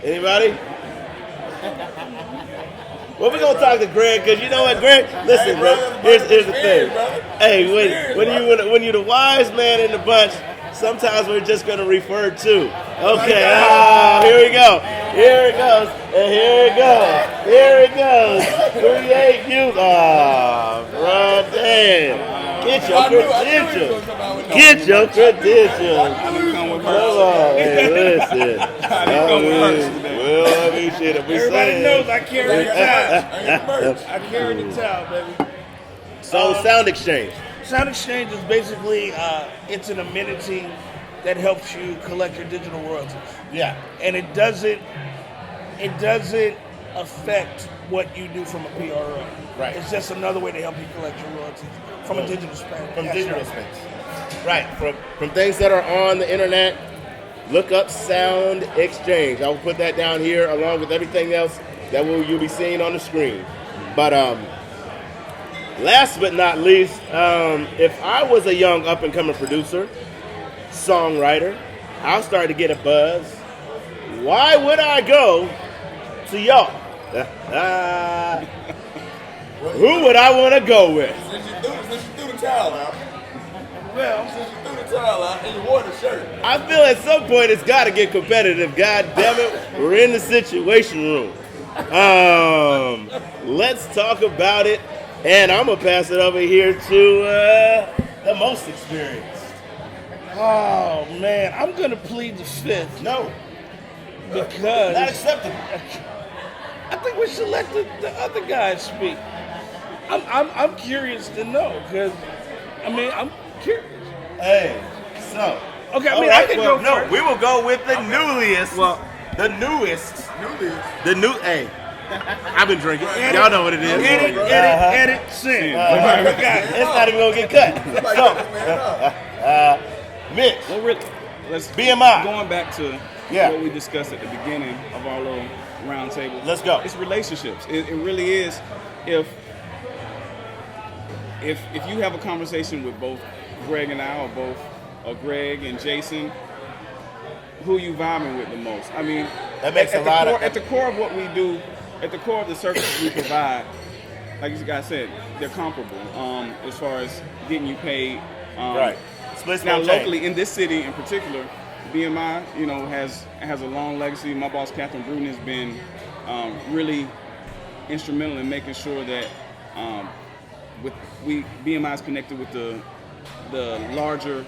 Anybody? Well, we're gonna talk to Greg, because you know what, Greg? Listen, bro. Here's the thing. Hey, when you're the wise man in the bunch, sometimes we're just gonna refer to. Okay. Here we go. Here it goes. And here it goes. Here it goes. Create music. Bro, damn. Get your credentials. Get your credentials. Come on, hey, listen. Well, shit, if we everybody knows I carry the towel. I carry the towel, baby. So, Sound Exchange. Sound Exchange is basically it's an amenity that helps you collect your digital royalties. Yeah. And it doesn't affect what you do from a PRO. Right. It's just another way to help you collect your royalties from a digital space. From digital space. Right. From things that are on the internet, look up Sound Exchange. I will put that down here along with everything else that you'll be seeing on the screen. But last but not least, if I was a young up-and-coming producer, songwriter, I'll start to get a buzz. Why would I go to y'all? Who would I want to go with? Since you threw the towel out. Well, Since you threw the towel out and you wore the shirt. I feel at some point it's got to get competitive. God damn it, we're in the situation room. Let's talk about it, and I'm gonna pass it over here to the most experienced. oh man, I'm gonna plead the fifth No, because not acceptable. I think we should let the other guys speak. I'm curious to know because I'm curious. Hey, so Okay, I all mean right, I can well, go no, first. we will go with the newest. Well, the newest. Newbies. The new. Hey, I've been drinking. Y'all know what it is. Edit, sing. It's not even gonna get cut. Somebody So, cut this man up. Mitch, well, really, let's BMI. Going back to Yeah. what we discussed at the beginning of our little round table. Let's go. It's relationships. It really is. If you have a conversation with both Greg and I, or Greg and Jason, who you vibing with the most? I mean, That makes a lot of- at the core of what we do, at the core of the services we provide, like you guys said, they're comparable as far as getting you paid. right. Splits Now, won't change. locally in this city in particular, BMI, has a long legacy. My boss, Catherine Bruton, has been really instrumental in making sure that BMI is connected with the larger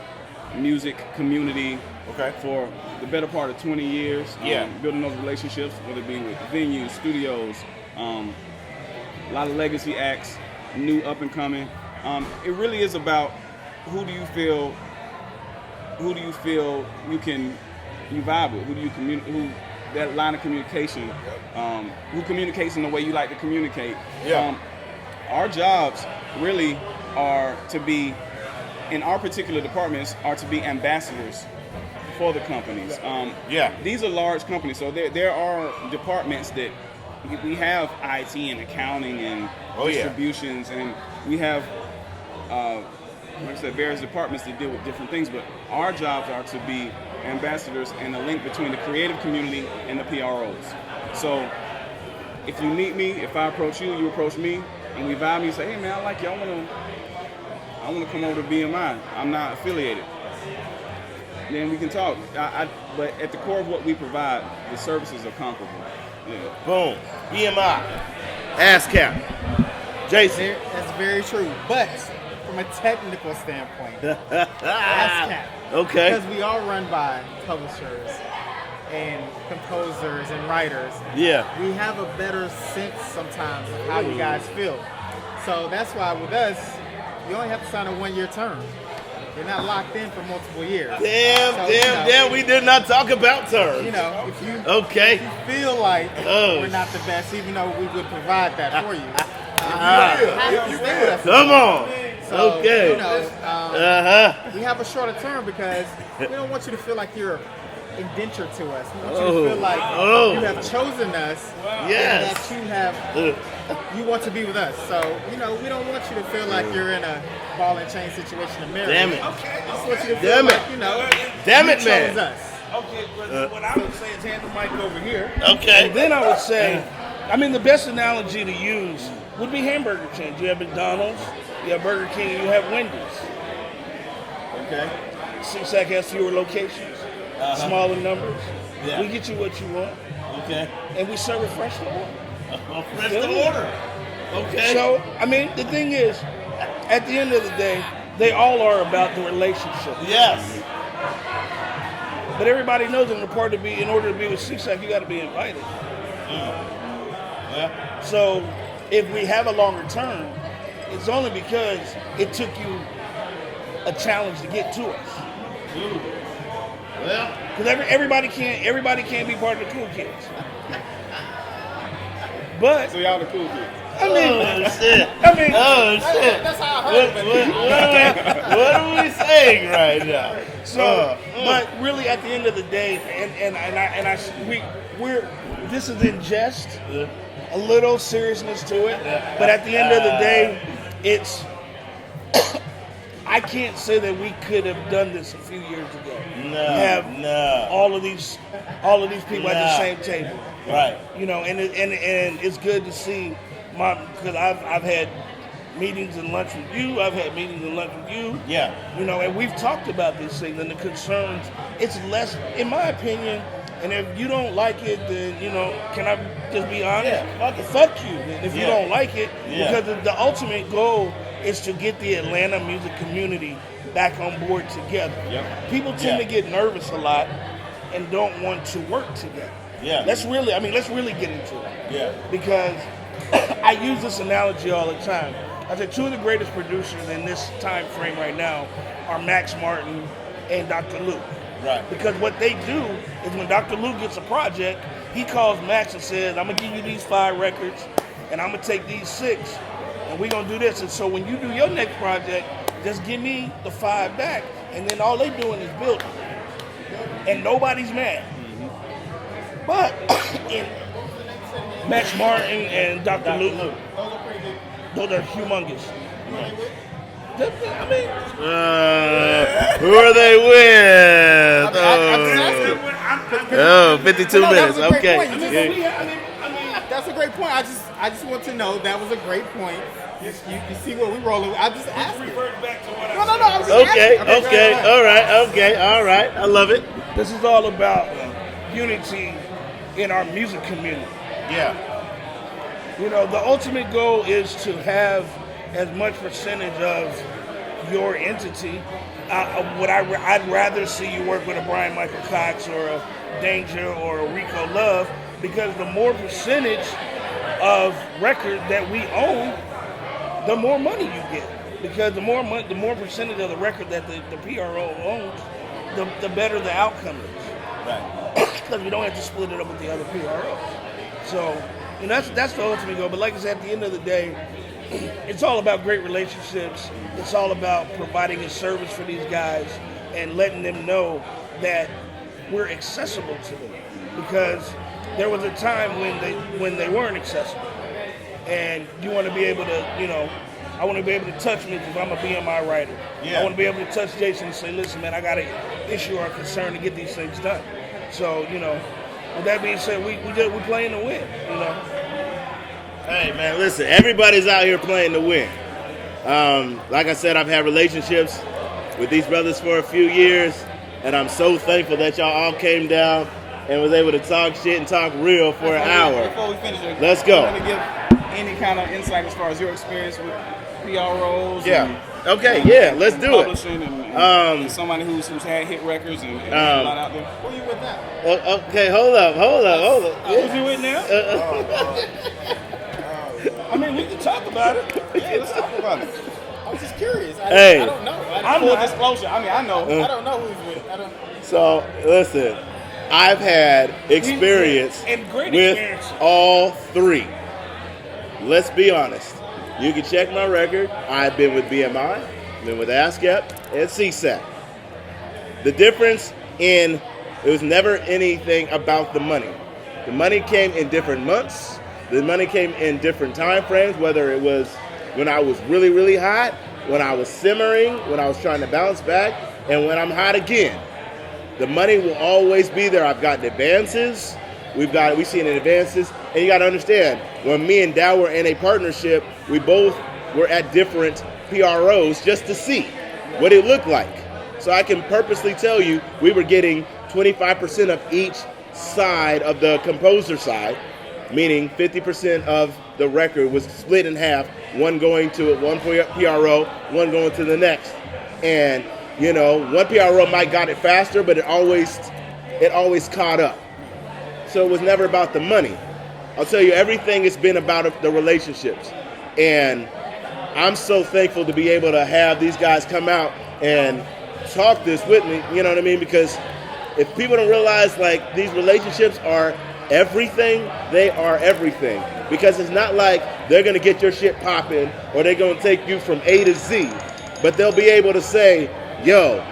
music community Okay. for the better part of 20 years. Yeah. Building those relationships, whether it be with venues, studios, a lot of legacy acts, new up and coming. It really is about who do you feel you vibe with? Who that line of communication? Who communicates in the way you like to communicate? Yeah. Our jobs really are to be, in our particular departments, are to be ambassadors for the companies. Yeah. These are large companies, so there are departments that we have IT and accounting and Oh, yeah. distributions, and we have, like I said, various departments that deal with different things. But our jobs are to be ambassadors and a link between the creative community and the PROs. So if you meet me, if I approach you, you approach me, and we vibe, and you say, "Hey man, I like you. I want to come over to BMI. I'm not affiliated." Then we can talk. But at the core of what we provide, the services are comparable. Yeah. Boom. BMI. Ascap. Jason. That's very true. But from a technical standpoint, Ascap. Okay. Because we are run by publishers and composers and writers. Yeah. We have a better sense sometimes of how you guys feel. So that's why with us, you only have to sign a 1-year term. You're not locked in for multiple years. Damn. We did not talk about terms. If you Okay. feel like Oh. we're not the best, even though we would provide that for you, If you stay with us. Come on. So, Okay. we have a shorter term because we don't want you to feel like you're indentured to us. We want you to feel like you have chosen us Yes. and that you want to be with us. So, we don't want you to feel like you're in a ball and chain situation in marriage. Damn it. I just want you to feel Damn it. like, Damn you it, man. chose us. Okay, but what I would say is hand the mic over here. Okay. And then I would say, the best analogy to use would be hamburger chains. You have McDonald's, you have Burger King, and you have Wendy's. Okay. Sesac has fewer locations, smaller numbers. Yeah. We get you what you want, Okay. and we serve it fresh to order. Press the order. Okay. So, the thing is, at the end of the day, they all are about the relationship. Yes. But everybody knows in order to be with Sesac, you got to be invited. Yeah. So if we have a longer term, it's only because it took you a challenge to get to us. because everybody can't be part of the cool kids. But So y'all the cool kids. I mean, shit. That's how I heard it. What are we saying right now? So, but really, at the end of the day, this is in jest, a little seriousness to it. But at the end of the day, it's. I can't say that we could have done this a few years ago. No. All of these people at the same table. Right. You know, and it's good to see because I've had meetings and lunch with you. I've had meetings and lunch with you. Yeah. You know, and we've talked about these things and the concerns. It's less, in my opinion. And if you don't like it, then, you know, can I just be honest? Yeah. Fuck you. If you don't like it, because the ultimate goal is to get the Atlanta music community back on board together. Yep. People tend to get nervous a lot and don't want to work together. Yeah. Let's really get into it. Yeah. Because I use this analogy all the time. I said two of the greatest producers in this time frame right now are Max Martin and Dr. Luke. Right. Because what they do is when Dr. Luke gets a project, he calls Max and says, I'm going to give you these 5 records, and I'm going to take these 6, and we're going to do this. And so when you do your next project, just give me the 5 back. And then all they doing is building. And nobody's mad. Mm-hmm. But in Max Martin and Dr. Luke, those are humongous. I mean, who are they with? Oh, 52 minutes. Okay. That's a great point. I just want to know that was a great point. You see where we rolling with. I just asked you. No. I was just asking. Okay. All right. I love it. This is all about unity in our music community. Yeah. You know, the ultimate goal is to have as much percentage of your entity. I'd rather see you work with a Brian Michael Cox or a Danger or a Rico Love, because the more percentage of record that we own, the more money you get. Because the more percentage of the record that the PRO owns, the better the outcome is. Right. Because we don't have to split it up with the other PROs. So, you know, that's the ultimate goal. But like I said, at the end of the day, it's all about great relationships. It's all about providing a service for these guys and letting them know that we're accessible to them. Because there was a time when they weren't accessible. And you want to be able to, you know, I want to be able to touch Mitch if I'm a BMI writer. Yeah. I want to be able to touch Jason and say, listen, man, I got an issue or a concern to get these things done. So, you know, with that being said, we playing to win, you know. Hey, man, listen, everybody's out here playing to win. Like I said, I've had relationships with these brothers for a few years, and I'm so thankful that y'all all came down and was able to talk shit and talk real for an hour. Before we finish, Let's go. Want to give any kind of insight as far as your experience with PROs? Yeah. Okay, yeah, let's do it. Publishing and somebody who's had hit records and a lot out there. Who you with now? Okay, hold up. Who's you with now? I mean, we can talk about it. Yeah, let's talk about it. I was just curious. I don't know. Full disclosure. I mean, I know. I don't know who he's with. So, listen, I've had experience And great with experience. all 3. Let's be honest. You can check my record. I've been with BMI, been with Ascap, and Sesac. The difference it was never anything about the money. The money came in different months. The money came in different time frames, whether it was when I was really, really hot, when I was simmering, when I was trying to bounce back, and when I'm hot again. The money will always be there. I've gotten advances. We've seen advances. And you got to understand, when me and Dow were in a partnership, we both were at different PROs just to see what it looked like. So I can purposely tell you, we were getting 25% of each side of the composer side, meaning 50% of the record was split in half, one going to one PRO, one going to the next. And, you know, one PRO might got it faster, but it always caught up. So it was never about the money. I'll tell you, everything has been about the relationships. And I'm so thankful to be able to have these guys come out and talk this with me, you know what I mean? Because if people don't realize like these relationships are everything, they are everything. Because it's not like they're going to get your shit popping or they're going to take you from A to Z. But they'll be able to say, yo,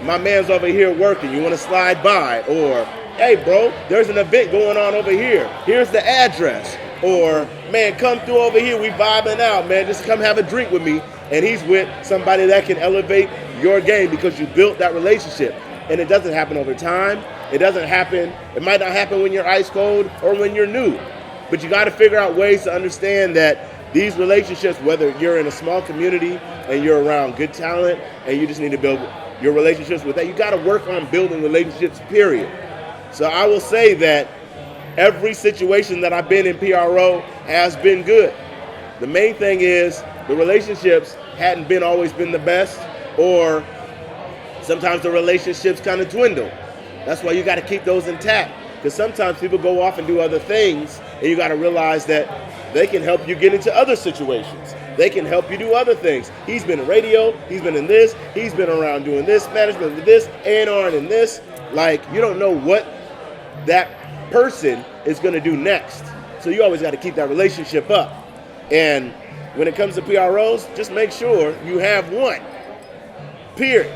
my man's over here working. You want to slide by? Or, hey, bro, there's an event going on over here. Here's the address. Or, man, come through over here. We vibing out, man. Just come have a drink with me. And he's with somebody that can elevate your game because you built that relationship. And it doesn't happen over time. It doesn't happen. It might not happen when you're ice cold or when you're new. But you got to figure out ways to understand that these relationships, whether you're in a small community and you're around good talent and you just need to build your relationships with that, you got to work on building relationships, period. So I will say that every situation that I've been in PRO has been good. The main thing is the relationships hadn't always been the best, or sometimes the relationships kind of dwindle. That's why you got to keep those intact, because sometimes people go off and do other things, and you got to realize that they can help you get into other situations. They can help you do other things. He's been in radio, he's been in this, he's been around doing this, management with this, A&R and this. Like, you don't know what that person is going to do next. So you always got to keep that relationship up. And when it comes to PROs, just make sure you have one, period.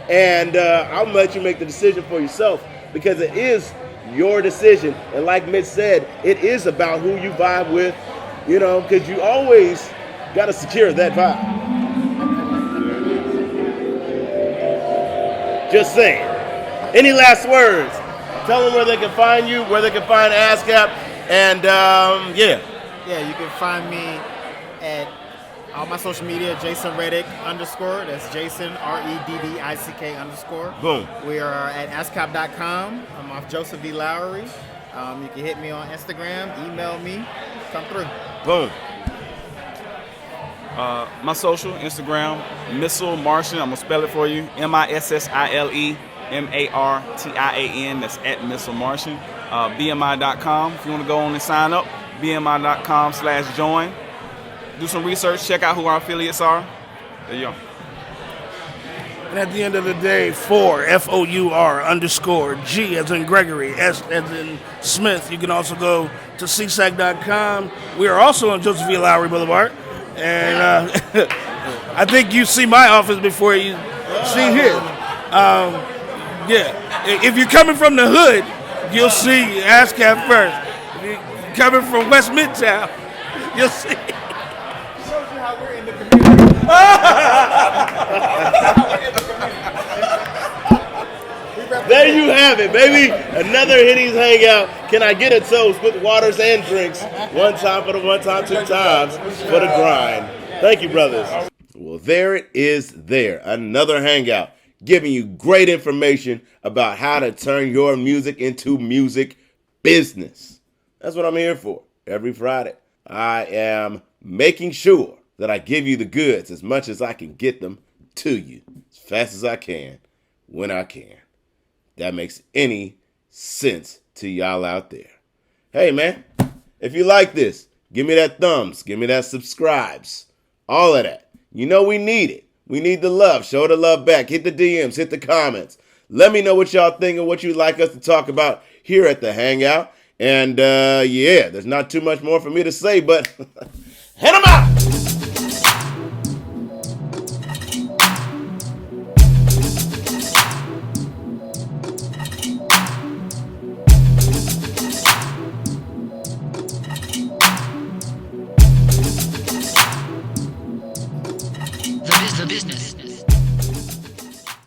And I'll let you make the decision for yourself, because it is your decision. And like Mitch said, it is about who you vibe with, you know, because you always got to secure that vibe. Just saying. Any last words? Tell them where they can find you, where they can find Ascap, and yeah. Yeah, you can find me at all my social media, Jason Reddick _. That's Jason REDDICK _. Boom. We are at Ascap.com. I'm off Joseph D. Lowry. You can hit me on Instagram, email me, come through. Boom. My social, Instagram, Missile Martian. I'm going to spell it for you. MISSILE MARTIAN. That's at Missile Martian. BMI.com. If you want to go on and sign up, BMI.com/join. Do some research, check out who our affiliates are. There you go. And at the end of the day, FOUR _G as in Gregory, S as in Smith. You can also go to Sesac.com. We are also on Joseph E. Lowry Boulevard. And I think you see my office before you see his. Yeah. If you're coming from the hood, you'll see Ascap first. If you're coming from West Midtown, you'll see. Shows you how we're in the community. There you have it, baby. Another Henny'z Hangout. Can I get a toast with waters and drinks? One time for the one time, two times for the grind. Thank you, brothers. Well, there it is there. Another Hangout giving you great information about how to turn your music into music business. That's what I'm here for every Friday. I am making sure that I give you the goods as much as I can get them to you as fast as I can when I can. That makes any sense to y'all out there. Hey, man, if you like this, give me that thumbs, give me that subscribes, all of that. You know we need it. We need the love. Show the love back. Hit the DMs, hit the comments. Let me know what y'all think and what you'd like us to talk about here at the Hangout. And, yeah, there's not too much more for me to say, but head 'em out!